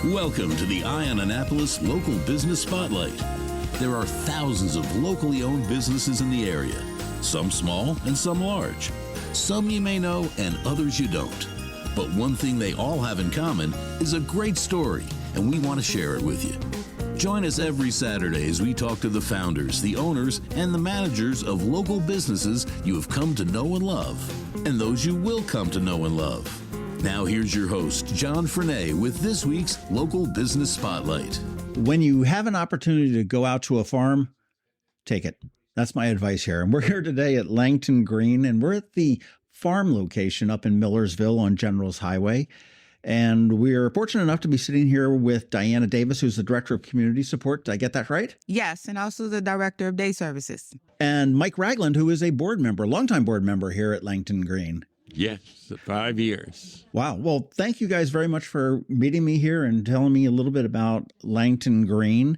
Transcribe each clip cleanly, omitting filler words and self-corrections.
Welcome to the Eye on Annapolis Local Business Spotlight. There are thousands of locally owned businesses in the area, some small and some large. Some you may know and others you don't. But one thing they all have in common is a great story, and we want to share it with you. Join us every Saturday as we talk to the founders, the owners, and the managers of local businesses you have come to know and love, and those you will come to know and love. Now here's your host, John Frenay, with this week's Local Business Spotlight. When you have an opportunity to go out to a farm, take it. That's my advice here. And we're here today at Langton Green, and we're at the farm location up in Millersville on Generals Highway. And we're fortunate enough to be sitting here with Diana Davis, who's the Director of Community Support. Did I get that right? Yes, and also the Director of Day Services. And Mike Ragland, who is a board member, longtime board member here at Langton Green. Yes, 5 years. Wow. Well, thank you guys very much for meeting me here and telling me a little bit about Langton Green.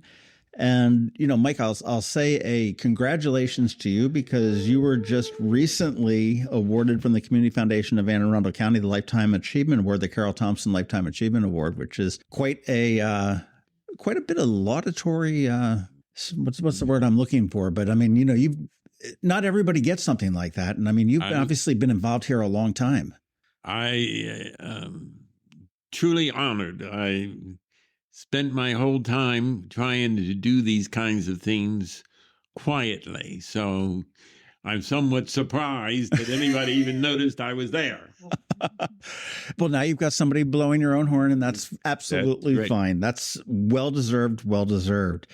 And, you know, Mike, I'll say a congratulations to you because you were just recently awarded from the Community Foundation of Anne Arundel County the Lifetime Achievement Award, the Carol Thompson Lifetime Achievement Award, which is quite a bit of laudatory. What's the word I'm looking for? But I mean, you know, not everybody gets something like that. And I mean, you've obviously been involved here a long time. I truly honored. I spent my whole time trying to do these kinds of things quietly. So I'm somewhat surprised that anybody even noticed I was there. Well, now you've got somebody blowing your own horn, and that's absolutely fine. That's well-deserved, well-deserved.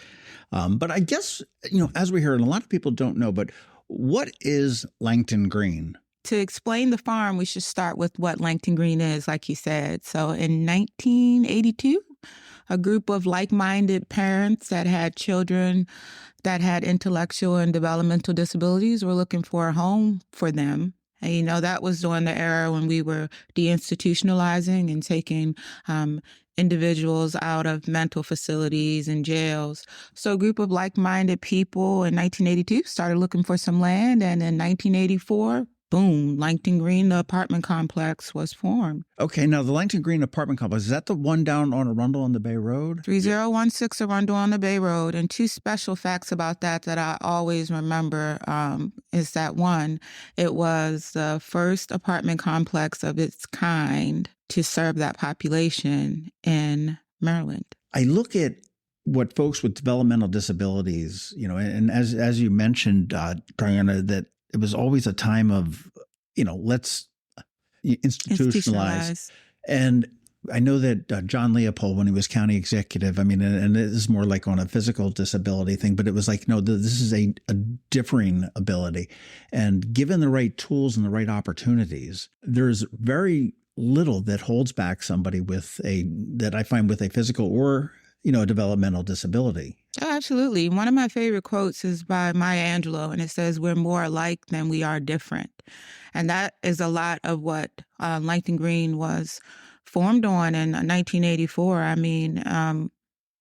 But I guess, you know, as we heard, and a lot of people don't know, but what is Langton Green? To explain the farm, we should start with what Langton Green is, like you said. So in 1982, a group of like-minded parents that had children that had intellectual and developmental disabilities were looking for a home for them. And, you know, that was during the era when we were deinstitutionalizing and taking individuals out of mental facilities and jails. So a group of like-minded people in 1982 started looking for some land. And in 1984, boom, Langton Green, the apartment complex, was formed. Okay, now the Langton Green apartment complex, is that the one down on Arundel on the Bay Road? 3016 Arundel on the Bay Road. And two special facts about that I always remember is that, one, it was the first apartment complex of its kind to serve that population in Maryland. I look at what folks with developmental disabilities, you know, and as you mentioned, Diana, that it was always a time of, you know, let's institutionalize. And I know that John Leopold, when he was county executive, I mean, and it is more like on a physical disability thing, but it was like, no, this is a differing ability. And given the right tools and the right opportunities, there's very little that holds back somebody that I find with a physical or, you know, a developmental disability. Oh, absolutely. One of my favorite quotes is by Maya Angelou, and it says, "We're more alike than we are different." And that is a lot of what Langton Green was formed on in 1984. I mean,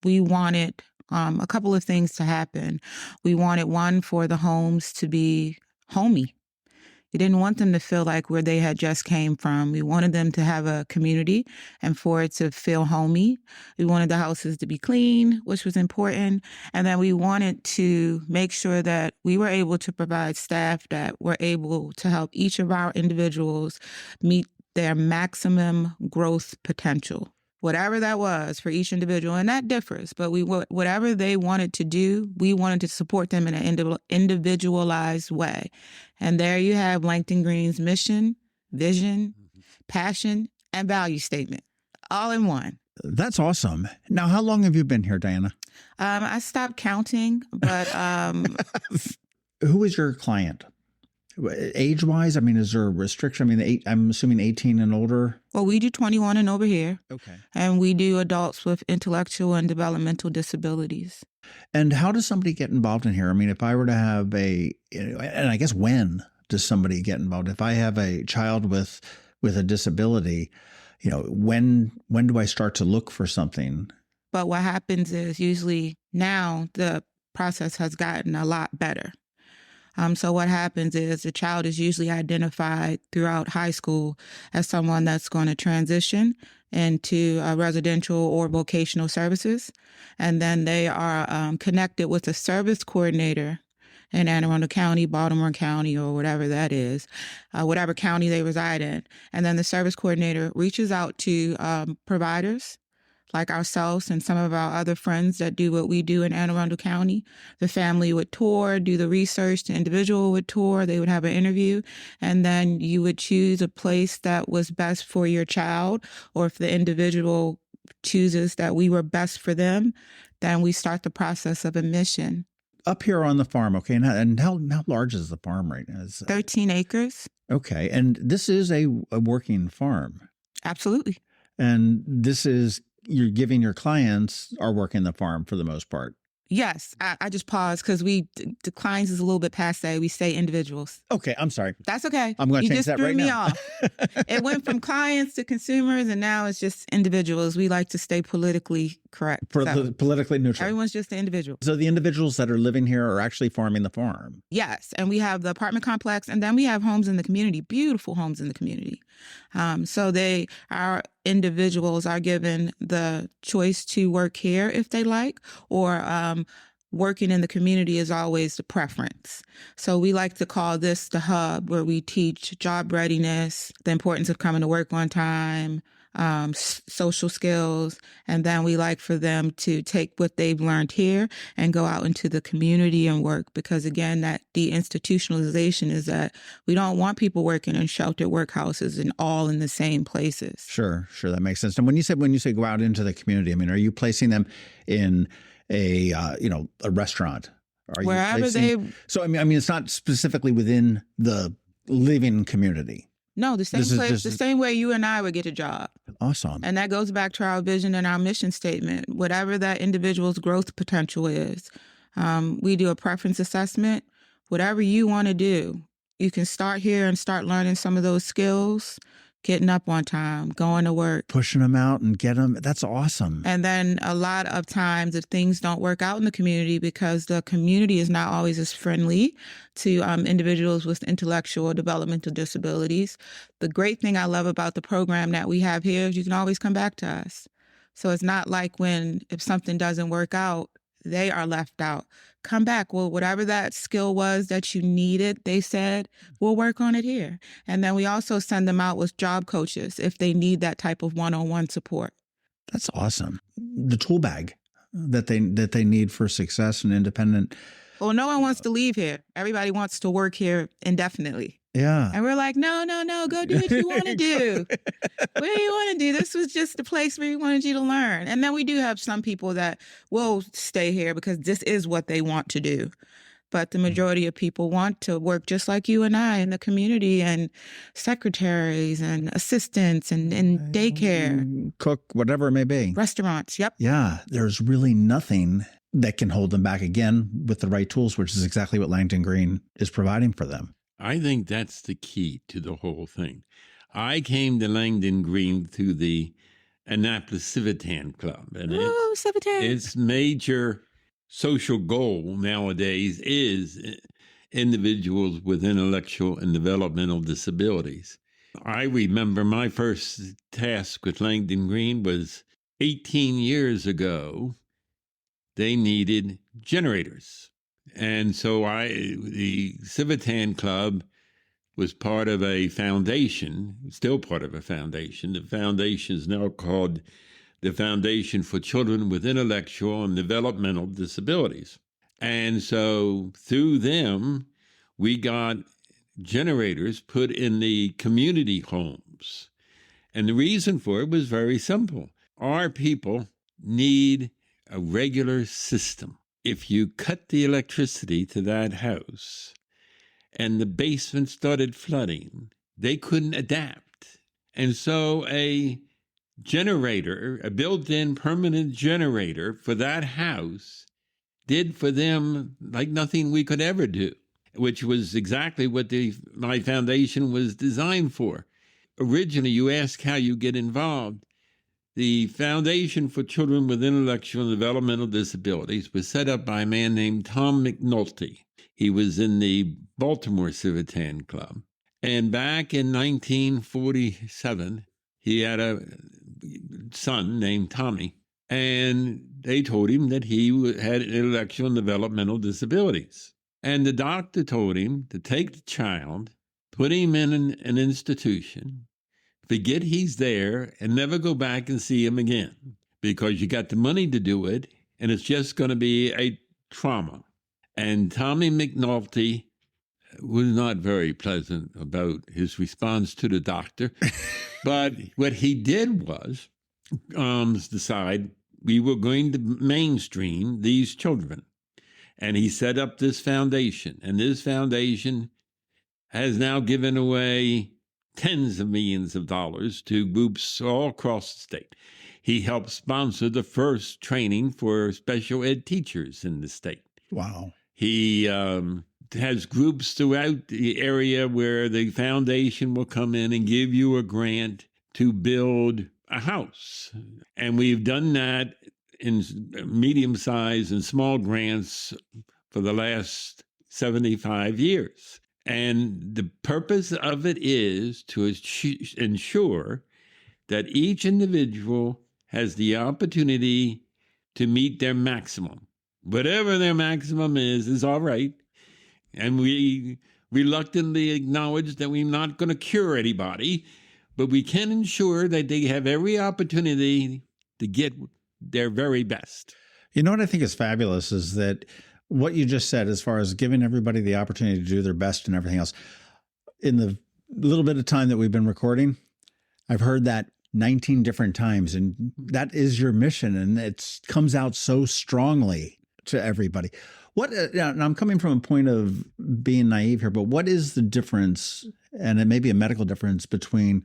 we wanted a couple of things to happen. We wanted, one, for the homes to be homey. We didn't want them to feel like where they had just came from. We wanted them to have a community and for it to feel homey. We wanted the houses to be clean, which was important. And then we wanted to make sure that we were able to provide staff that were able to help each of our individuals meet their maximum growth potential. Whatever that was for each individual, and that differs, but whatever they wanted to do, we wanted to support them in an individualized way. And there you have Langton Green's mission, vision, passion, and value statement, all in one. That's awesome. Now, how long have you been here, Diana? I stopped counting, but... Who is your client? Age-wise, I mean, is there a restriction? I mean, I'm assuming 18 and older? Well, we do 21 and over here. Okay. And we do adults with intellectual and developmental disabilities. And how does somebody get involved in here? I mean, if I were to have and I guess when does somebody get involved? If I have a child with a disability, you know, when do I start to look for something? But what happens is usually now the process has gotten a lot better. So what happens is the child is usually identified throughout high school as someone that's going to transition into residential or vocational services. And then they are connected with a service coordinator in Anne Arundel County, Baltimore County, or whatever that is, whatever county they reside in. And then the service coordinator reaches out to providers like ourselves and some of our other friends that do what we do in Anne Arundel County. The family would tour, do the research, the individual would tour, they would have an interview, and then you would choose a place that was best for your child, or if the individual chooses that we were best for them, then we start the process of admission. Up here on the farm, okay, and how large is the farm right now? 13 acres. Okay, and this is a working farm. Absolutely. And this is, you're giving your clients are working the farm for the most part. Yes. I just paused because the clients is a little bit passe. We say individuals. Okay, I'm sorry. That's okay. I'm going to change that right now. You just threw me off. It went from clients to consumers, and now it's just individuals. We like to stay politically correct. Politically neutral. Everyone's just an individual. So the individuals that are living here are actually farming the farm. Yes. And we have the apartment complex, and then we have homes in the community, beautiful homes in the community. So our individuals are given the choice to work here if they like, or working in the community is always the preference. So we like to call this the hub, where we teach job readiness, the importance of coming to work on time, social skills, and then we like for them to take what they've learned here and go out into the community and work, because again, that deinstitutionalization is that we don't want people working in sheltered workhouses and all in the same places. Sure, that makes sense. And when you say go out into the community, I mean, are you placing them in a restaurant? Wherever So I mean, it's not specifically within the living community. No, the same place, the same way you and I would get a job. Awesome. And that goes back to our vision and our mission statement. Whatever that individual's growth potential is, we do a preference assessment. Whatever you want to do, you can start here and start learning some of those skills, getting up on time, going to work. Pushing them out and get them. That's awesome. And then a lot of times if things don't work out in the community, because the community is not always as friendly to individuals with intellectual or developmental disabilities, the great thing I love about the program that we have here is you can always come back to us. So it's not like if something doesn't work out, they are left out. Come back. Well, whatever that skill was that you needed, they said, we'll work on it here. And then we also send them out with job coaches if they need that type of one-on-one support. That's awesome. The tool bag that they need for success and independent. Well, no one wants to leave here. Everybody wants to work here indefinitely. Yeah. And we're like, no, go do what you want to do. What do you want to do? This was just the place where we wanted you to learn. And then we do have some people that will stay here because this is what they want to do. But the majority of people want to work just like you and I in the community, and secretaries and assistants and daycare. Cook, whatever it may be. Restaurants, yep. Yeah, there's really nothing that can hold them back, again, with the right tools, which is exactly what Langton Green is providing for them. I think that's the key to the whole thing. I came to Langton Green through the Annapolis Civitan Club. And Civitan. Its major social goal nowadays is individuals with intellectual and developmental disabilities. I remember my first task with Langton Green was 18 years ago. They needed generators. And so the Civitan Club was part of a foundation, still part of a foundation. The foundation is now called the Foundation for Children with Intellectual and Developmental Disabilities. And so through them, we got generators put in the community homes. And the reason for it was very simple. Our people need a regular system. If you cut the electricity to that house and the basement started flooding, they couldn't adapt. And so a generator, a built-in permanent generator for that house, did for them like nothing we could ever do, which was exactly what my foundation was designed for. Originally, you asked how you get involved. The Foundation for Children with Intellectual and Developmental Disabilities was set up by a man named Tom McNulty. He was in the Baltimore Civitan Club. And back in 1947, he had a son named Tommy, and they told him that he had intellectual and developmental disabilities. And the doctor told him to take the child, put him in an institution, forget he's there, and never go back and see him again, because you got the money to do it, and it's just going to be a trauma. And Tommy McNulty was not very pleasant about his response to the doctor. But what he did was decide we were going to mainstream these children. And he set up this foundation. And this foundation has now given away tens of millions of dollars to groups all across the state. He helped sponsor the first training for special ed teachers in the state. Wow. He has groups throughout the area where the foundation will come in and give you a grant to build a house. And we've done that in medium-sized and small grants for the last 75 years. And the purpose of it is to ensure that each individual has the opportunity to meet their maximum. Whatever their maximum is all right. And we reluctantly acknowledge that we're not going to cure anybody, but we can ensure that they have every opportunity to get their very best. You know what I think is fabulous is that what you just said, as far as giving everybody the opportunity to do their best and everything else, in the little bit of time that we've been recording, I've heard that 19 different times, and that is your mission, and it comes out so strongly to everybody. What, and I'm coming from a point of being naive here, but what is the difference, and it may be a medical difference, between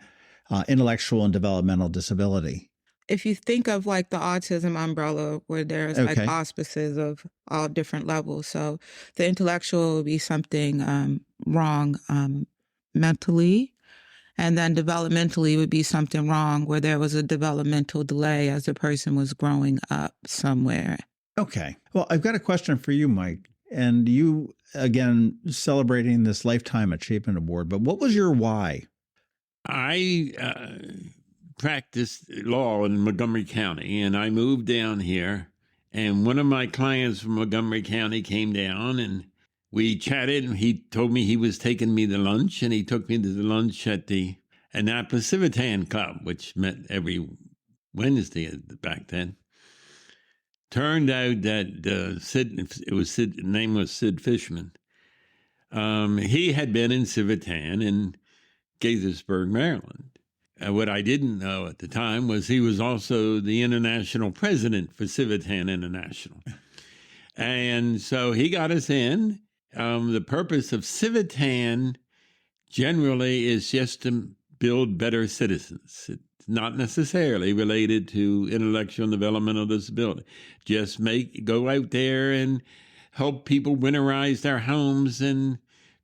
intellectual and developmental disability? If you think of like the autism umbrella, where there's like auspices of all different levels. So the intellectual would be something wrong mentally, and then developmentally would be something wrong where there was a developmental delay as the person was growing up somewhere. Okay. Well, I've got a question for you, Mike. And you, again, celebrating this Lifetime Achievement Award, but what was your why? I practiced law in Montgomery County, and I moved down here. And one of my clients from Montgomery County came down, and we chatted, and he told me he was taking me to lunch, and he took me to the lunch at the Annapolis Civitan Club, which met every Wednesday back then. Turned out that Sid, name was Sid Fishman. He had been in Civitan in Gaithersburg, Maryland. What I didn't know at the time was he was also the international president for Civitan International. And so he got us in. The purpose of Civitan generally is just to build better citizens. It's not necessarily related to intellectual and developmental disability. Just go out there and help people winterize their homes and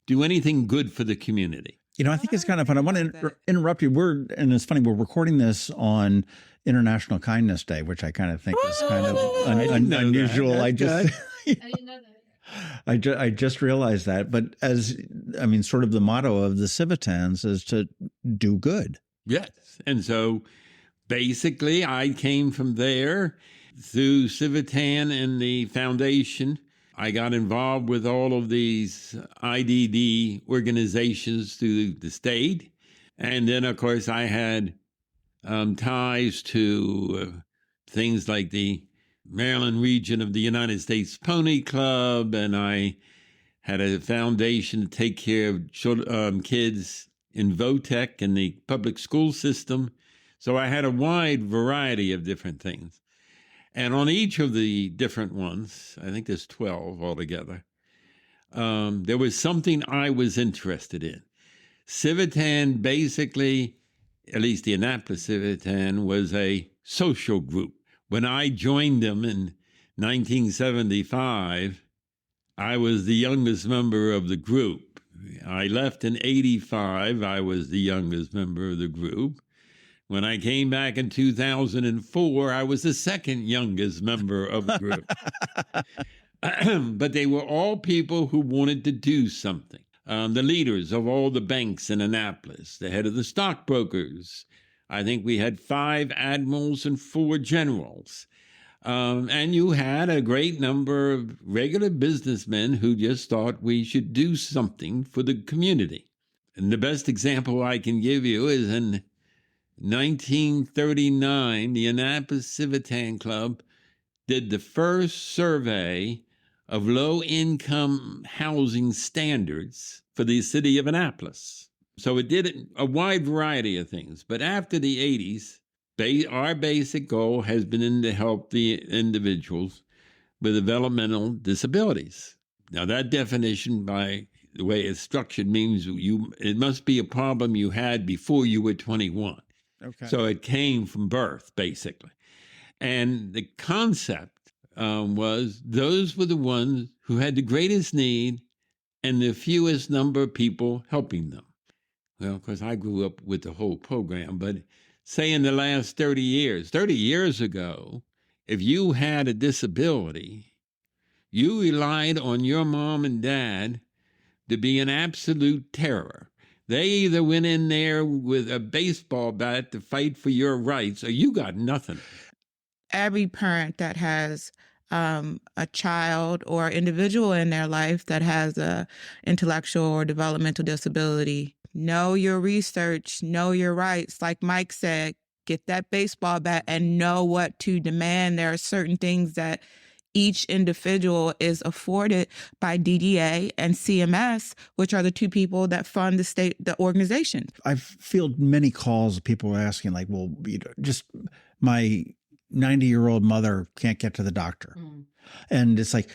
do anything good for the community. You know, I think it's kind of fun. I want to interrupt you. And it's funny, we're recording this on International Kindness Day, which I kind of think is kind of unusual. I didn't know that. I just realized that. But sort of the motto of the Civitans is to do good. Yes. And so basically I came from there through Civitan and the foundation. I got involved with all of these IDD organizations through the state. And then, of course, I had ties to things like the Maryland region of the United States Pony Club, and I had a foundation to take care of kids in VOTEC in the public school system. So I had a wide variety of different things. And on each of the different ones, I think there's 12 altogether, there was something I was interested in. Civitan basically, at least the Annapolis Civitan, was a social group. When I joined them in 1975, I was the youngest member of the group. I left in 85. I was the youngest member of the group. When I came back in 2004, I was the second youngest member of the group. But they were all people who wanted to do something. The leaders of all the banks in Annapolis, the head of the stockbrokers, I think we had 5 admirals and 4 generals. And you had a great number of regular businessmen who just thought we should do something for the community. And the best example I can give you is in 1939, the Annapolis Civitan Club did the first survey of low-income housing standards for the city of Annapolis. So it did a wide variety of things. But after the 80s, our basic goal has been to help the individuals with developmental disabilities. Now, that definition, by the way it's structured, means it must be a problem you had before you were 21. Okay. So it came from birth, basically. And the concept was those were the ones who had the greatest need and the fewest number of people helping them. Well, of course, I grew up with the whole program, but say in the last 30 years ago, if you had a disability, you relied on your mom and dad to be an absolute terror. They either went in there with a baseball bat to fight for your rights, or you got nothing. Every parent that has a child or individual in their life that has a intellectual or developmental disability, know your research, know your rights. Like Mike said, get that baseball bat and know what to demand. There are certain things that each individual is afforded by DDA and CMS, which are the 2 people that fund the organization. I've fielded many calls of people asking, like, well, just my 90-year-old mother can't get to the doctor. And it's like,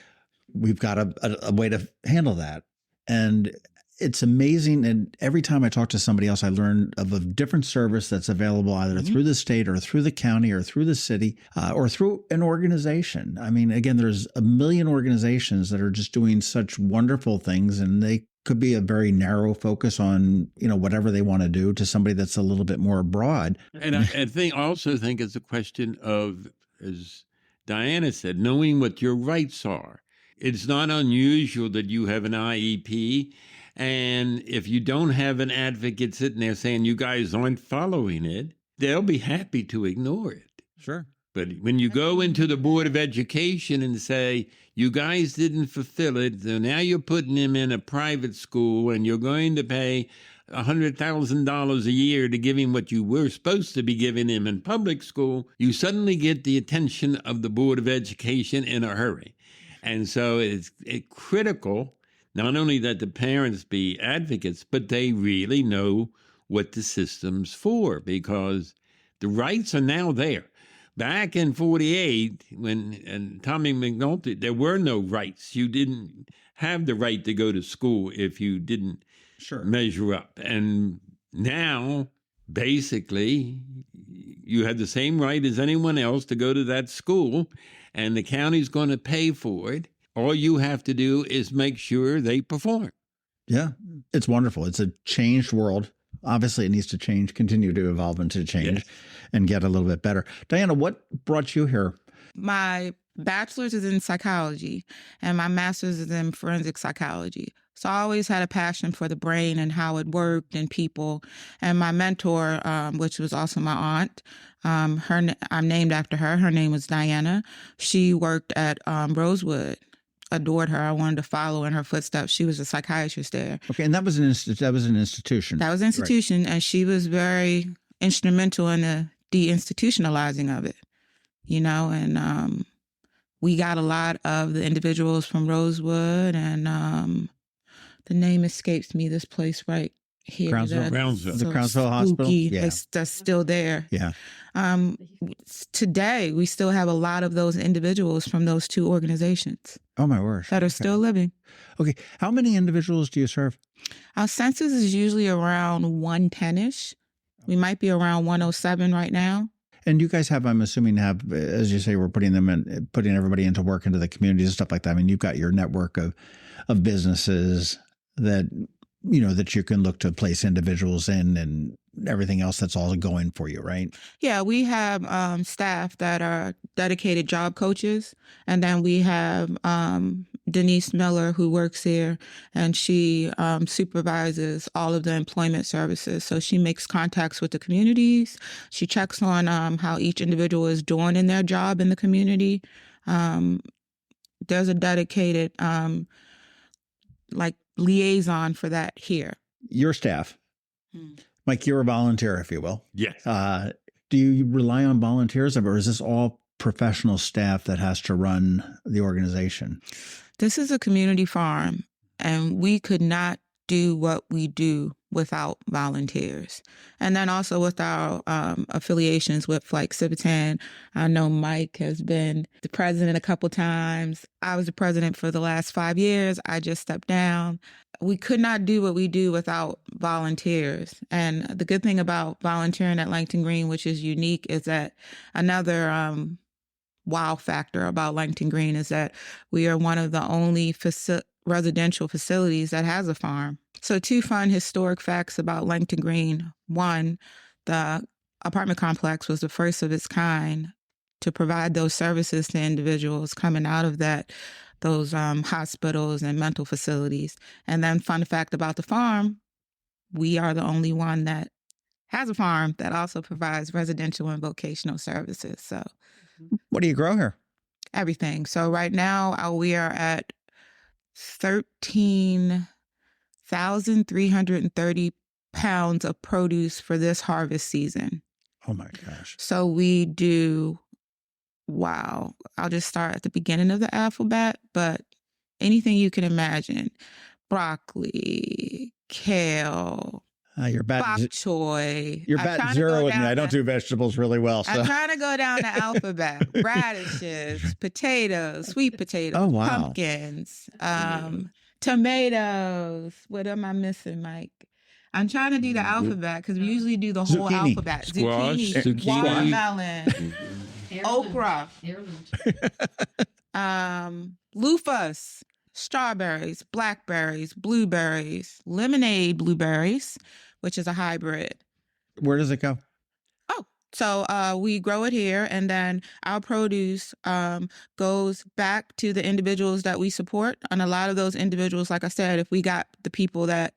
we've got a way to handle that. And it's amazing. And every time I talk to somebody else, I learn of a different service that's available either through the state or through the county or through the city or through an organization. I mean, again, there's a million organizations that are just doing such wonderful things, and they could be a very narrow focus on, whatever they want to do to somebody that's a little bit more broad. And I also think it's a question of, as Diana said, knowing what your rights are. It's not unusual that you have an IEP, and if you don't have an advocate sitting there saying you guys aren't following it, they'll be happy to ignore it. Sure. But when you go into the Board of Education and say, you guys didn't fulfill it, so now you're putting him in a private school and you're going to pay $100,000 a year to give him what you were supposed to be giving him in public school, you suddenly get the attention of the Board of Education in a hurry. And so it's critical not only that the parents be advocates, but they really know what the system's for, because the rights are now there. Back in 48, when Tommy McNulty, there were no rights. You didn't have the right to go to school if you didn't measure up. And now, basically, you have the same right as anyone else to go to that school, and the county's going to pay for it. All you have to do is make sure they perform. Yeah, it's wonderful. It's a changed world. Obviously, it needs to change, continue to evolve and to change and get a little bit better. Diana, what brought you here? My bachelor's is in psychology and my master's is in forensic psychology. So I always had a passion for the brain and how it worked and people. And my mentor, which was also my aunt, I'm named after her. Her name was Diana. She worked at Rosewood. Adored her. I wanted to follow in her footsteps. She was a psychiatrist there. Okay, and that was an institution. That was an institution, right. And she was very instrumental in the deinstitutionalizing of it, and we got a lot of the individuals from Rosewood, and the name escapes me, this place right here. Crownsville. The Crownsville Hospital? Yeah. That's still there. Yeah. Today, we still have a lot of those individuals from those 2 organizations. Oh, my word. That are still living. Okay. How many individuals do you serve? Our census is usually around 110-ish. We might be around 107 right now. And you guys have, I'm assuming, as you say, we're putting everybody into work into the communities and stuff like that. I mean, you've got your network of businesses that that you can look to place individuals in and everything else that's all going for you, right? Yeah, we have staff that are dedicated job coaches. And then we have Denise Miller, who works here, and she supervises all of the employment services. So she makes contacts with the communities. She checks on how each individual is doing in their job in the community. There's a dedicated liaison for that here. Your staff. Mike, you're a volunteer, if you will. Yes. Do you rely on volunteers, or is this all professional staff that has to run the organization? This is a community farm, and we could not do what we do without volunteers. And then also with our affiliations with Civitan. I know Mike has been the president a couple times. I was the president for the last 5 years. I just stepped down. We could not do what we do without volunteers. And the good thing about volunteering at Langton Green, which is unique, is that another wow factor about Langton Green is that we are one of the only residential facilities that has a farm. So 2 fun historic facts about Langton Green. 1, the apartment complex was the first of its kind to provide those services to individuals coming out of those hospitals and mental facilities. And then fun fact about the farm, we are the only one that has a farm that also provides residential and vocational services. So what do you grow here? Everything. So right now we are at 13,330 pounds of produce for this harvest season. Oh my gosh. So we do, wow, I'll just start at the beginning of the alphabet, but anything you can imagine: broccoli, kale, bok choy. You're batting zero with me. I don't do vegetables really well. So. I'm trying to go down the alphabet. Radishes, potatoes, sweet potatoes, oh, wow. pumpkins, tomatoes. What am I missing, Mike? I'm trying to do the alphabet because we usually do the whole alphabet. Zucchini, watermelon, okra, loofahs, strawberries, blackberries, blueberries, lemonade blueberries, which is a hybrid. Where does it go? So we grow it here, and then our produce goes back to the individuals that we support. And a lot of those individuals, like I said, if we got the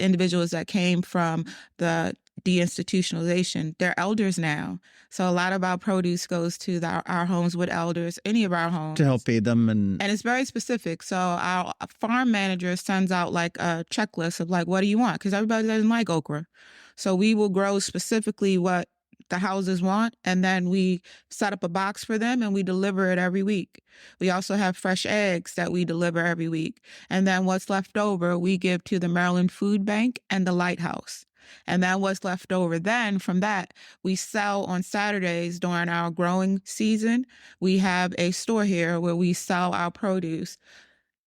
individuals that came from the deinstitutionalization, they're elders now. So a lot of our produce goes to our homes with elders, any of our homes. To help feed them. And it's very specific. So our farm manager sends out like a checklist of like, what do you want? Because everybody doesn't like okra. So we will grow specifically what the houses want, and then we set up a box for them and we deliver it every week. We also have fresh eggs that we deliver every week. And then what's left over, we give to the Maryland Food Bank and the Lighthouse. And then what's left over then from that, we sell on Saturdays during our growing season. We have a store here where we sell our produce.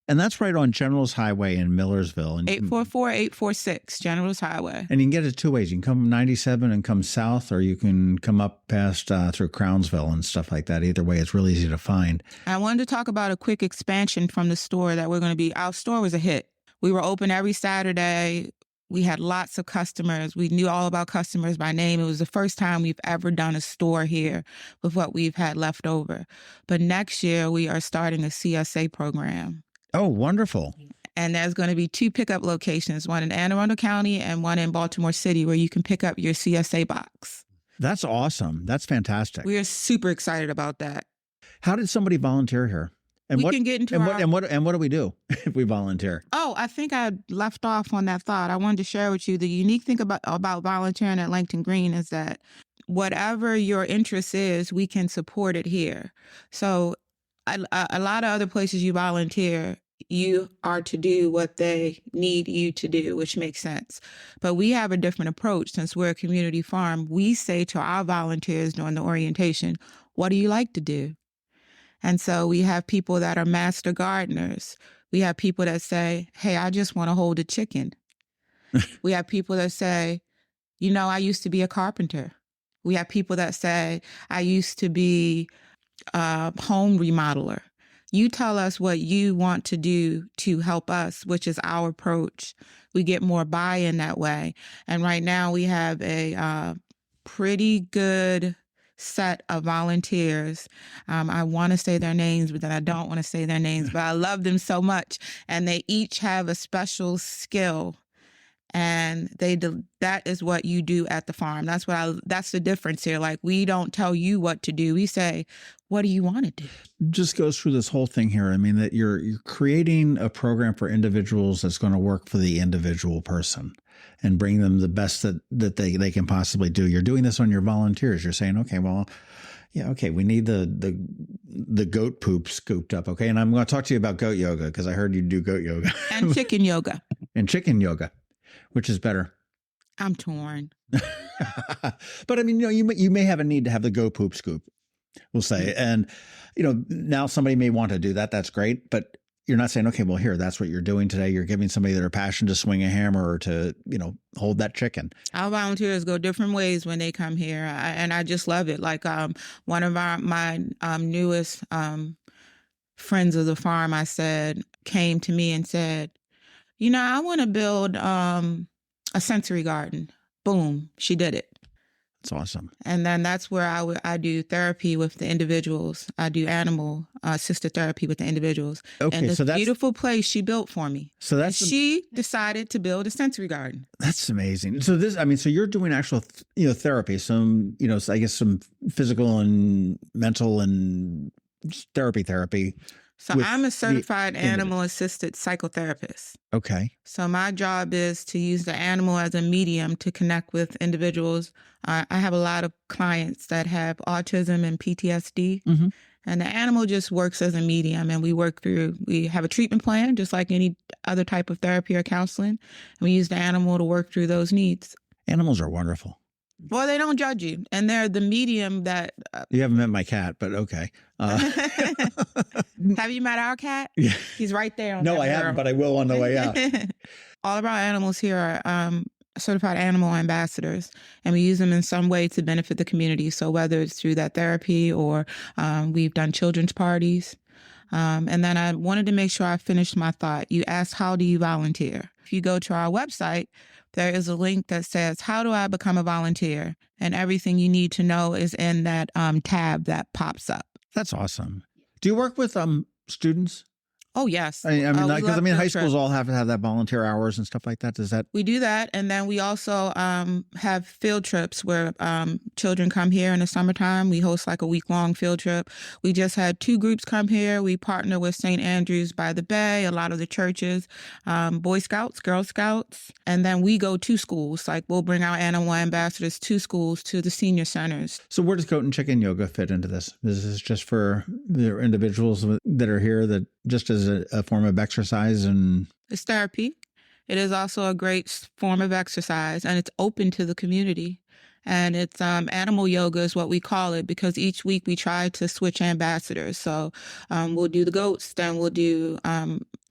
And that's right on General's Highway in Millersville. 844-846 General's Highway. And you can get it 2 ways. You can come 97 and come south, or you can come up past through Crownsville and stuff like that. Either way, it's really easy to find. I wanted to talk about a quick expansion from the store that we're going to be. Our store was a hit. We were open every Saturday. We had lots of customers. We knew all about customers by name. It was the first time we've ever done a store here with what we've had left over. But next year, we are starting a CSA program. Oh, wonderful. And there's going to be 2 pickup locations, one in Anne Arundel County and one in Baltimore City, where you can pick up your CSA box. That's awesome. That's fantastic. We are super excited about that. How did somebody volunteer here? And we can get into what do we do if we volunteer? Oh, I think I left off on that thought. I wanted to share with you the unique thing about volunteering at Langton Green is that whatever your interest is, we can support it here. So a lot of other places you volunteer, you are to do what they need you to do, which makes sense. But we have a different approach. Since we're a community farm, we say to our volunteers during the orientation, what do you like to do? And so we have people that are master gardeners. We have people that say, hey, I just want to hold a chicken. We have people that say, I used to be a carpenter. We have people that say, I used to be a home remodeler. You tell us what you want to do to help us, which is our approach. We get more buy-in that way. And right now we have a pretty good set of volunteers. I want to say their names, but then I don't want to say their names, but I love them so much. And they each have a special skill. And that is what you do at the farm. That's the difference here. Like, we don't tell you what to do. We say, what do you want to do? Just goes through this whole thing here. I mean, that you're creating a program for individuals that's going to work for the individual person and bring them the best that they can possibly do. You're doing this on your volunteers. You're saying, okay, well, yeah, okay, we need the goat poop scooped up. Okay. And I'm going to talk to you about goat yoga because I heard you do goat yoga. And chicken yoga. And chicken yoga. Which is better? I'm torn. But I mean, you may have a need to have the goat poop scoop, we'll say. And, now somebody may want to do that. That's great. But you're not saying, okay, well, here, that's what you're doing today. You're giving somebody their passion to swing a hammer or to, hold that chicken. Our volunteers go different ways when they come here. And I just love it. Like one of my newest friends of the farm, came to me and said, I want to build a sensory garden. Boom, she did it. That's awesome. And then that's where I do therapy with the individuals. I do animal assisted therapy with the individuals. Okay, and this beautiful place she built for me. So she decided to build a sensory garden. That's amazing. So so you're doing actual therapy, some I guess some physical and mental and therapy. So I'm a certified animal-assisted psychotherapist. Okay. So my job is to use the animal as a medium to connect with individuals. I have a lot of clients that have autism and PTSD, and the animal just works as a medium, and we have a treatment plan, just like any other type of therapy or counseling, and we use the animal to work through those needs. Animals are wonderful. Well, they don't judge you, and they're the medium that... You haven't met my cat, but okay. Have you met our cat? Yeah. He's right there. No, I haven't, but I will on the way out. All of our animals here are certified animal ambassadors, and we use them in some way to benefit the community. So whether it's through that therapy or we've done children's parties. And then I wanted to make sure I finished my thought. You asked, how do you volunteer? If you go to our website, there is a link that says, how do I become a volunteer? And everything you need to know is in that tab that pops up. That's awesome. Do you work with students? Oh, yes. I mean, because high schools all have to have that volunteer hours and stuff like that. Does that? We do that. And then we also have field trips where children come here in the summertime. We host like a week-long field trip. We just had 2 groups come here. We partner with St. Andrews by the Bay, a lot of the churches, Boy Scouts, Girl Scouts. And then we go to schools. Like, we'll bring our animal ambassadors to schools, to the senior centers. So where does goat and chicken yoga fit into this? Is this just for the individuals that are here that just as a form of exercise? And it's therapy. It is also a great form of exercise, and it's open to the community. And it's animal yoga is what we call it, because each week we try to switch ambassadors. So we'll do the goats, then we'll do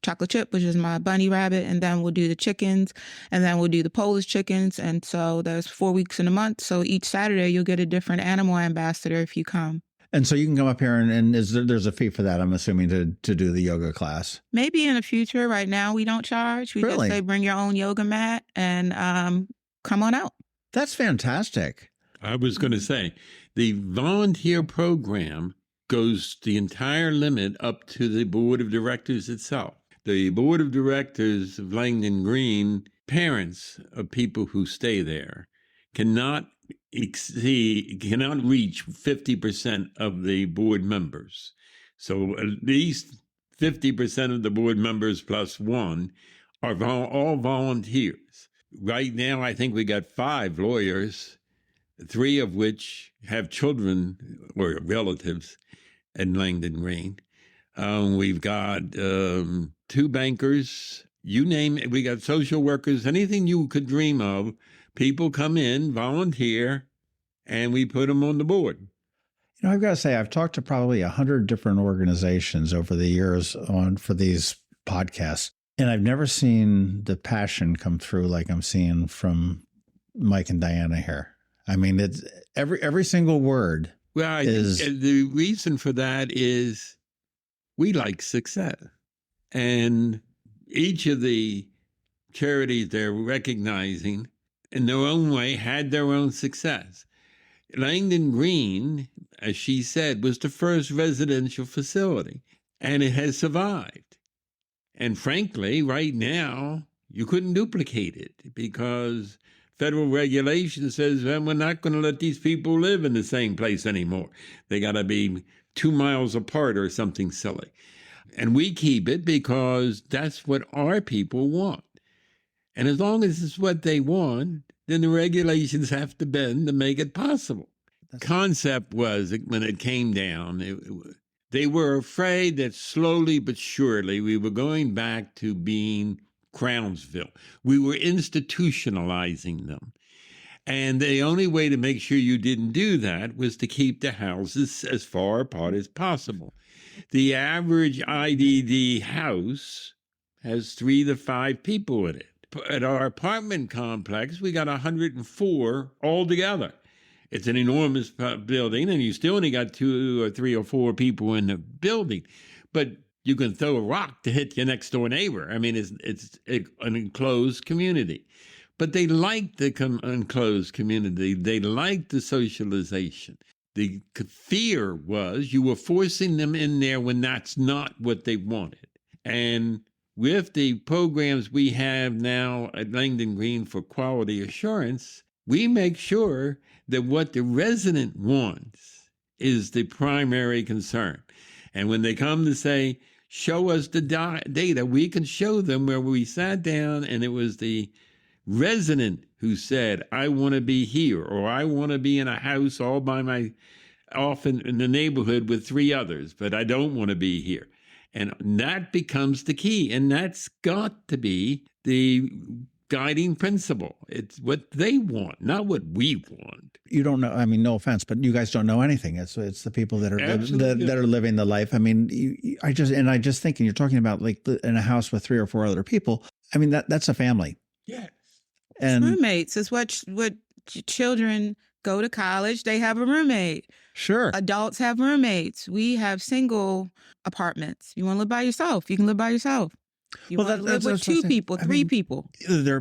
chocolate chip, which is my bunny rabbit, and then we'll do the chickens, and then we'll do the Polish chickens. And so there's 4 weeks in a month. So each Saturday you'll get a different animal ambassador if you come. And so you can come up here and there's a fee for that, I'm assuming, to do the yoga class. Maybe in the future. Right now we don't charge. We Really? just say bring your own yoga mat and come on out. That's fantastic. I was going to say, the volunteer program goes the entire limit up to the board of directors itself. The board of directors of Langton Green, parents of people who stay there, cannot reach 50% of the board members. So at least 50% of the board members plus one are all volunteers. Right now, I think we got 5 lawyers, 3 of which have children or relatives in Langton Green. We've got 2 bankers, you name it. We got social workers, anything you could dream of. People come in, volunteer, and we put them on the board. I've got to say, I've talked to probably 100 different organizations over the years for these podcasts, and I've never seen the passion come through like I'm seeing from Mike and Diana here. I mean, it's every single word. Well, the reason for that is we like success. And each of the charities they're recognizing in their own way had their own success. Langton Green, as she said, was the first residential facility, and it has survived. And frankly, right now, you couldn't duplicate it because federal regulation says, well, we're not going to let these people live in the same place anymore. They got to be 2 miles apart or something silly. And we keep it because that's what our people want. And as long as it's what they want, then the regulations have to bend to make it possible. The concept was, when it came down, they were afraid that slowly but surely we were going back to being Crownsville. We were institutionalizing them. And the only way to make sure you didn't do that was to keep the houses as far apart as possible. The average IDD house has 3 to 5 people in it. At our apartment complex, we got 104 altogether. It's an enormous building, and you still only got 2 or 3 or 4 people in the building. But you can throw a rock to hit your next door neighbor. I mean, it's an enclosed community. But they like the enclosed community. They like the socialization. The fear was you were forcing them in there when that's not what they wanted. And with the programs we have now at Langton Green for quality assurance, we make sure that what the resident wants is the primary concern. And when they come to say, show us the data, we can show them where we sat down and it was the resident who said, I want to be here, or I want to be in a house all by myself in the neighborhood with 3 others, but I don't want to be here. And that becomes the key. And that's got to be the guiding principle. It's what they want, not what we want. You don't know. I mean, no offense, but you guys don't know anything. It's the people that are that are living the life. I mean, I just think, and you're talking about like in a house with 3 or 4 other people. I mean, that's a family. Yes. And roommates is what children go to college. They have a roommate. Sure. Adults have roommates. We have single apartments. You want to live by yourself, you can live by yourself. You want to live with 2 people, 3 people.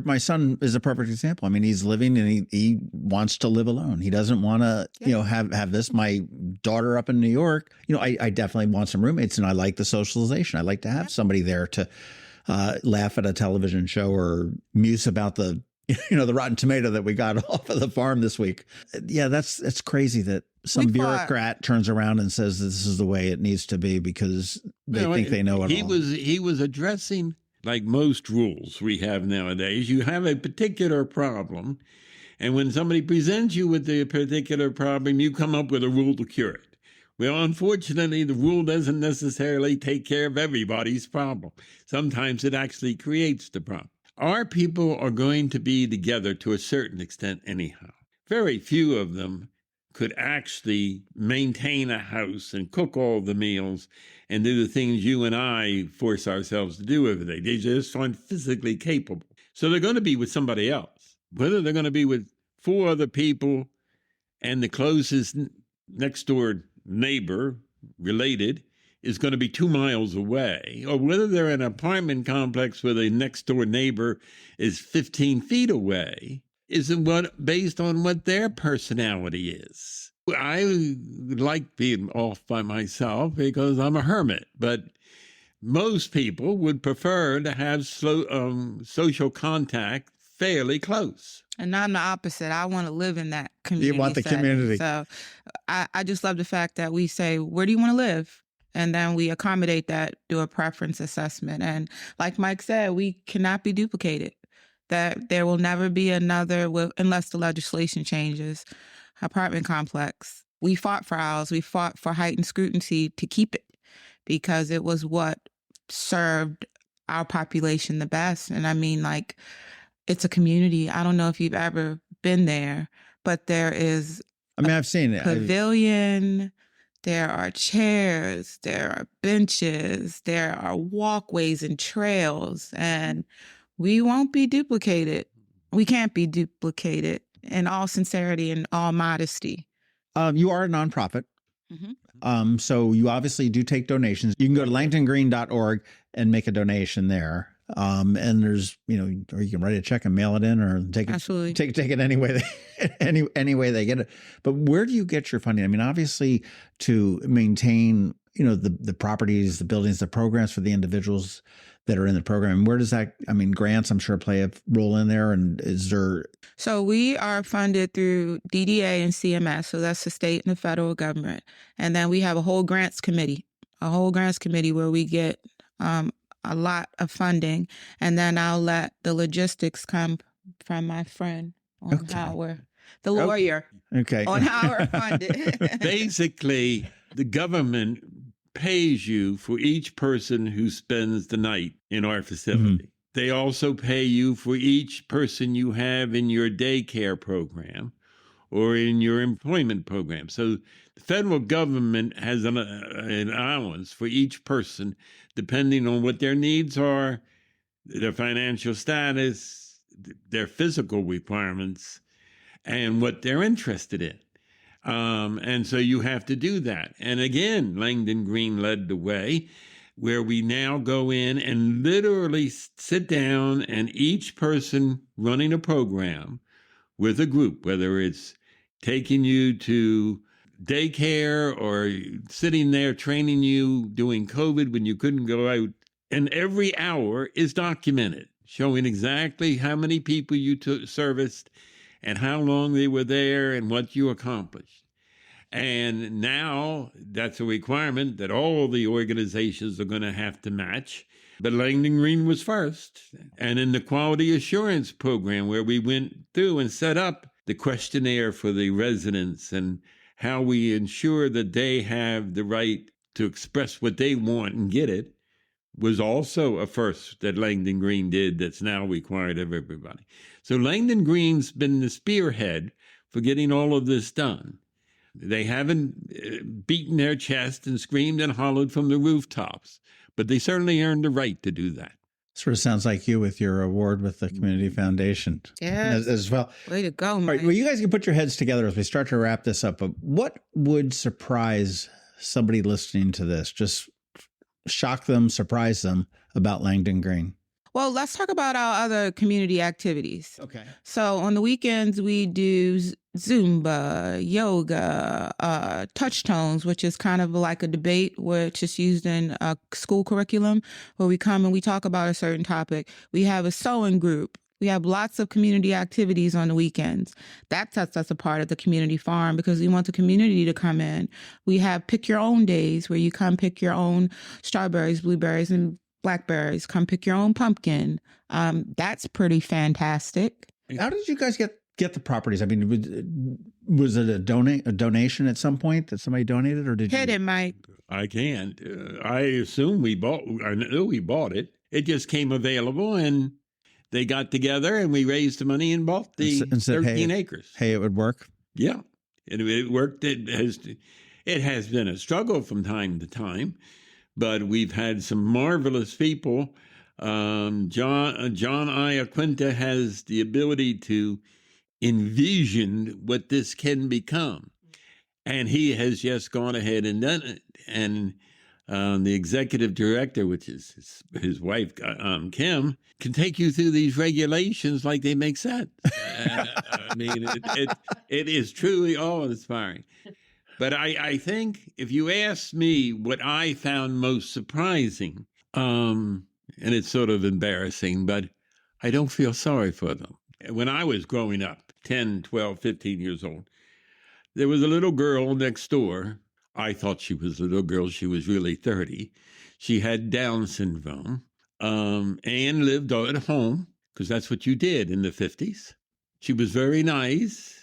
My son is a perfect example. I mean, he's living and he wants to live alone. He doesn't want to, have this. My daughter up in New York, I definitely want some roommates, and I like the socialization. I like to have somebody there to laugh at a television show or muse about the rotten tomato that we got off of the farm this week. Yeah, it's crazy that some bureaucrat turns around and says this is the way it needs to be because they think they know it all. He was addressing, like most rules we have nowadays, you have a particular problem, and when somebody presents you with the particular problem, you come up with a rule to cure it. Well, unfortunately, the rule doesn't necessarily take care of everybody's problem. Sometimes it actually creates the problem. Our people are going to be together to a certain extent anyhow. Very few of them could actually maintain a house and cook all the meals and do the things you and I force ourselves to do every day. They just aren't physically capable. So they're going to be with somebody else. Whether they're going to be with 4 other people and the closest next door neighbor related is going to be 2 miles away, or whether they're in an apartment complex where the next door neighbor is 15 feet away, isn't based on what their personality is. I like being off by myself because I'm a hermit, but most people would prefer to have social contact fairly close. And I'm the opposite. I want to live in that community. You want the community. So I just love the fact that we say, where do you want to live? And then we accommodate that through a preference assessment. And like Mike said, we cannot be duplicated. That there will never be another, unless the legislation changes, apartment complex. We fought for ours. We fought for heightened scrutiny to keep it because it was what served our population the best. And I mean, like, it's a community. I don't know if you've ever been there, but there is I've seen it. Pavilion. There are chairs, there are benches, there are walkways and trails, and we won't be duplicated. We can't be duplicated in all sincerity and all modesty. You are a nonprofit. So you obviously do take donations. You can go to langtongreen.org and make a donation there. And there's, or you can write a check and mail it in, or take it any way any way they get it. But where do you get your funding? I mean, obviously to maintain, the properties, the buildings, the programs for the individuals that are in the program. Where does that, grants, I'm sure, play a role in there. And is there? So we are funded through DDA and CMS. So that's the state and the federal government. And then we have a whole grants committee where we get a lot of funding. And then I'll let the logistics come from my friend on how we're, the lawyer, on how we're funded. Basically, the government pays you for each person who spends the night in our facility. They also pay you for each person you have in your daycare program or in your employment program. So the federal government has an allowance for each person, depending on what their needs are, their financial status, their physical requirements, and what they're interested in. And so you have to do that. And again, Langton Green led the way, where we now go in and literally sit down, and each person running a program with a group, whether it's taking you to daycare or sitting there training you doing COVID when you couldn't go out. And every hour is documented, showing exactly how many people you serviced and how long they were there and what you accomplished. And now that's a requirement that all the organizations are going to have to match. But Langton Green was first. And in the quality assurance program, where we went through and set up the questionnaire for the residents and how we ensure that they have the right to express what they want and get it, was also a first that Langton Green did that's now required of everybody. So Langton Green's been the spearhead for getting all of this done. They haven't beaten their chest and screamed and hollered from the rooftops, but they certainly earned the right to do that. Sort of sounds like you with your award with the Community Foundation as well. Way to go, Mike. All right, well, you guys can put your heads together as we start to wrap this up. But what would surprise somebody listening to this? Just shock them, surprise them about Langton Green. Well, let's talk about our other community activities. Okay. So on the weekends, we do Zumba, yoga, touch tones, which is kind of like a debate, which is used in a school curriculum, where we come and we talk about a certain topic. We have a sewing group. We have lots of community activities on the weekends. That sets us apart at the community farm because we want the community to come in. We have pick your own days where you come pick your own strawberries, blueberries, and blackberries. Come pick your own pumpkin. That's pretty fantastic. How did you guys get the properties? I mean, was it a donation at some point that somebody donated, or did you? Hit it, Mike. I can't. I assume I know we bought it. It just came available, and they got together, and we raised the money and bought the 13 acres. Hey, it would work. Yeah, it worked. It has been a struggle from time to time, but we've had some marvelous people. John Iaquinta has the ability to envision what this can become, and he has just gone ahead and done it. And the executive director, which is his wife, Kim, can take you through these regulations like they make sense. I mean, it is truly awe-inspiring. But I think if you ask me what I found most surprising, and it's sort of embarrassing, but I don't feel sorry for them. When I was growing up, 10, 12, 15 years old, there was a little girl next door. I thought she was a little girl. She was really 30. She had Down syndrome. Anne lived at home because that's what you did in the 50s. She was very nice.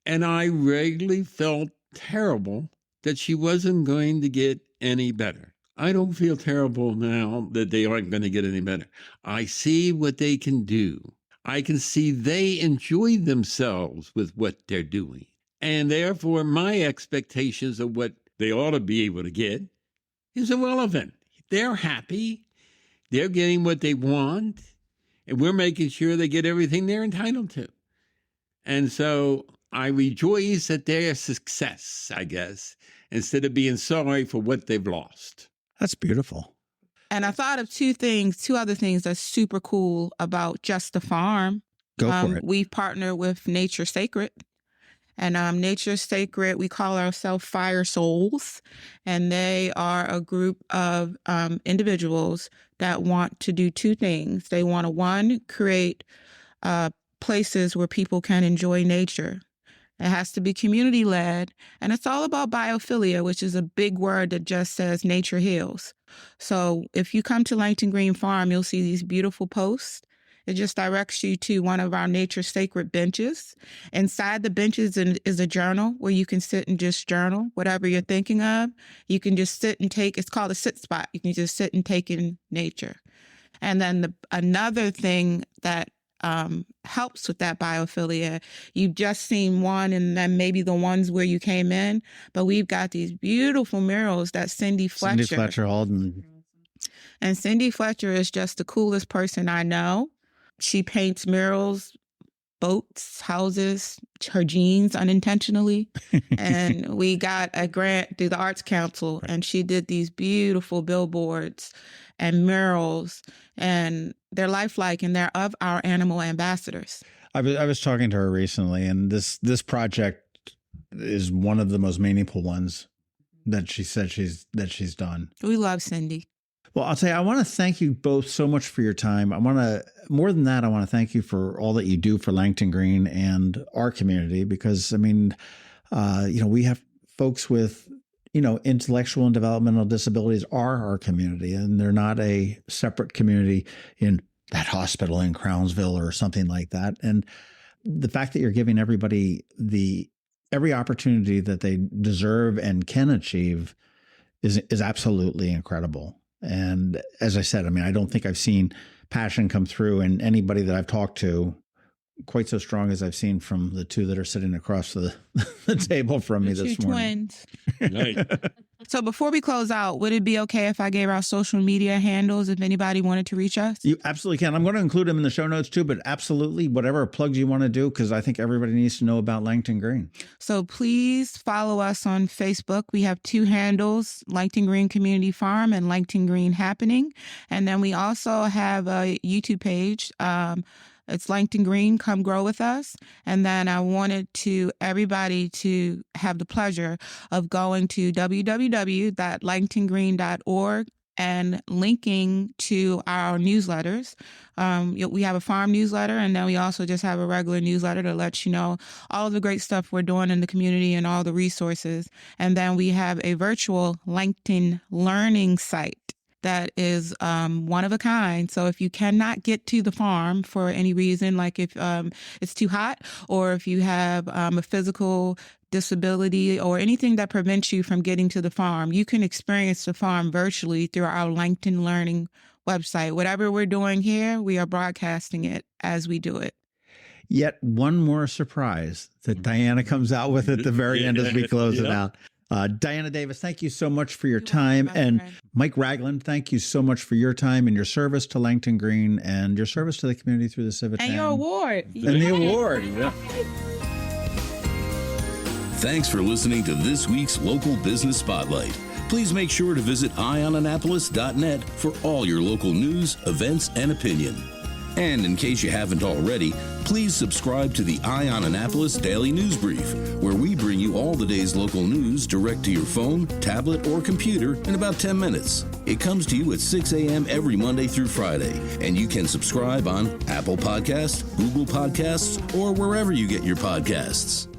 And I regularly felt terrible that she wasn't going to get any better. I don't feel terrible now that they aren't going to get any better. I see what they can do. I can see they enjoy themselves with what they're doing. And therefore, my expectations of what they ought to be able to get is irrelevant. They're happy. They're getting what they want. And we're making sure they get everything they're entitled to. And so I rejoice at their success, I guess. instead of being sorry for what they've lost. That's beautiful. And I thought of two other things that's super cool about Just the Farm. Go for it. We've partnered with Nature Sacred. And Nature Sacred, we call ourselves Fire Souls. And they are a group of individuals that want to do two things. They want to, one, create places where people can enjoy nature. It has to be community-led, and it's all about biophilia, which is a big word that just says nature heals. So if you come to Langton Green Farm, you'll see these beautiful posts. It just directs you to one of our Nature Sacred benches. Inside the benches is a journal where you can sit and just journal whatever you're thinking of. You can just sit and it's called a sit spot. You can just sit and take in nature. And then another thing that helps with that biophilia. You've just seen one and then maybe the ones where you came in, but we've got these beautiful murals that Cindy Fletcher-Holden. And Cindy Fletcher is just the coolest person I know. She paints murals, boats, houses, her jeans unintentionally. And we got a grant through the Arts Council, and she did these beautiful billboards and murals, and they're lifelike, and they're of our animal ambassadors. I was talking to her recently, and this project is one of the most meaningful ones that she said she's done. We love Cindy. Well, I'll tell you, I want to thank you both so much for your time. More than that, I want to thank you for all that you do for Langton Green and our community, because, I mean, we have folks with, intellectual and developmental disabilities are our community, and they're not a separate community in that hospital in Crownsville or something like that. And the fact that you're giving everybody every opportunity that they deserve and can achieve is absolutely incredible. And as I said, I mean, I don't think I've seen passion come through in anybody that I've talked to quite so strong as I've seen from the two that are sitting across the table from me this morning. Twins. Right. So before we close out, would it be okay if I gave our social media handles if anybody wanted to reach us? You absolutely can. I'm going to include them in the show notes too, but absolutely whatever plugs you want to do, because I think everybody needs to know about Langton Green. So please follow us on Facebook. We have two handles, Langton Green Community Farm and Langton Green Happening. And then we also have a YouTube page. It's Langton Green, come grow with us. And then I wanted everybody to have the pleasure of going to www.langtongreen.org and linking to our newsletters. We have a farm newsletter, and then we also just have a regular newsletter to let you know all of the great stuff we're doing in the community and all the resources. And then we have a virtual Langton learning site that is one of a kind. So if you cannot get to the farm for any reason, like if it's too hot, or if you have a physical disability or anything that prevents you from getting to the farm, you can experience the farm virtually through our Langton Learning website. Whatever we're doing here, we are broadcasting it as we do it. Yet one more surprise that Diana comes out with at the very end as we close it out. Diana Davis, thank you so much for your time. And Mike Ragland, thank you so much for your time and your service to Langton Green and your service to the community through the Civitan. And your award. And the award. Thanks for listening to this week's Local Business Spotlight. Please make sure to visit eyeonannapolis.net for all your local news, events, and opinion. And in case you haven't already, please subscribe to the Eye on Annapolis Daily News Brief, where we bring you all the day's local news direct to your phone, tablet, or computer in about 10 minutes. It comes to you at 6 a.m. every Monday through Friday, and you can subscribe on Apple Podcasts, Google Podcasts, or wherever you get your podcasts.